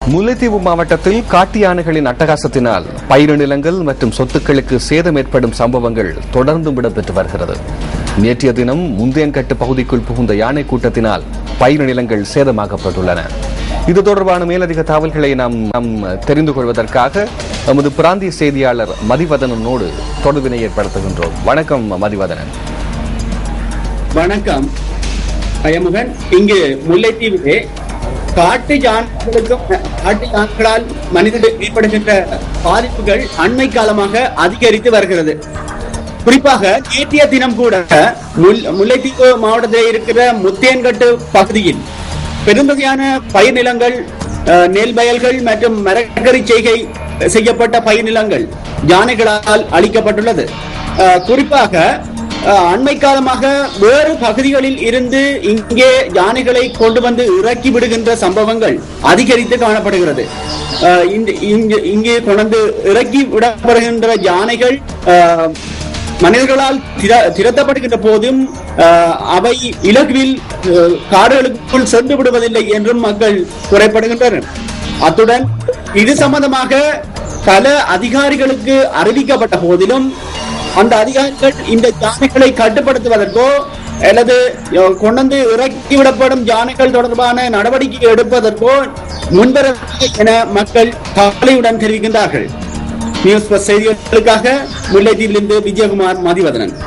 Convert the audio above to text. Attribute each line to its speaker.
Speaker 1: முல்லைத்தீவு மாவட்டத்தில் காட்டு யானைகளின் அட்டகாசத்தினால் பயிர் நிலங்கள் மற்றும் சொத்துக்களுக்கு சேதம் ஏற்படும் சம்பவங்கள் தொடர்ந்து இடம்பெற்று வருகிறது. நேற்றைய தினம் முந்தியன்கட்டு பகுதிக்குள் புகுந்த யானை கூட்டத்தினால் பயிர் நிலங்கள் சேதமாக்கப்பட்டுள்ளன. இது தொடர்பான மேலதிக தகவல்களை நாம் தெரிந்து கொள்வதற்காக நமது பிராந்திய செய்தியாளர் மதிவதனனோடு தொடர்பினை ஏற்படுத்துகின்றோம். வணக்கம் மதிவதனன்.
Speaker 2: வணக்கம் அயமுகன். இங்கு முல்லைத்தீவிலே காட்டு யானைகளால் மனிதர்களுக்கு ஏற்படுகின்ற பாதிப்புகள் அண்மை காலமாக அதிகரித்து வருகிறது. குறிப்பாக நேற்றைய தினம் கூட முல்லைத்தீவு மாவட்டத்தில் இருக்கிற முத்தியன்கட்டு பகுதியில் பெருந்தொகையான பயிர் நிலங்கள், நெல் வயல்கள் மற்றும் மரக்கறி செய்கை செய்யப்பட்ட பயிர் நிலங்கள் யானைகளால் அழிக்கப்பட்டுள்ளது. குறிப்பாக அண்மை காலமாக வேறு பகுதிகளில் இருந்து இங்கே யானைகளை கொண்டு வந்து இறக்கி விடுகின்ற சம்பவங்கள் அதிகரித்து காணப்படுகிறது. இங்கே கொண்டு இறக்கி விடப்படுகின்ற யானைகள் மனிதர்களால் திரட்டப்படுகின்ற போதும் அவை இலகுவில் காடுகளுக்குள் சென்று விடுவதில்லை என்றும் மக்கள் குறைபடுகின்றனர். அத்துடன் இது சம்பந்தமாக பல அதிகாரிகளுக்கு அறிவிக்கப்பட்ட போதிலும் அந்த அதிகாரிகள் இந்த யானைகளை கட்டுப்படுத்துவதற்கோ அல்லது கொண்டு இறக்கிவிடப்படும் யானைகள் தொடர்பான நடவடிக்கை எடுப்பதற்கோ முன்வரவில்லை என மக்கள் கவலையுடன் தெரிவிக்கின்றார்கள். நியூஸ் செய்திகளுக்காக முல்லைத்தீவிலிருந்து விஜயகுமார், மதிவதனன்.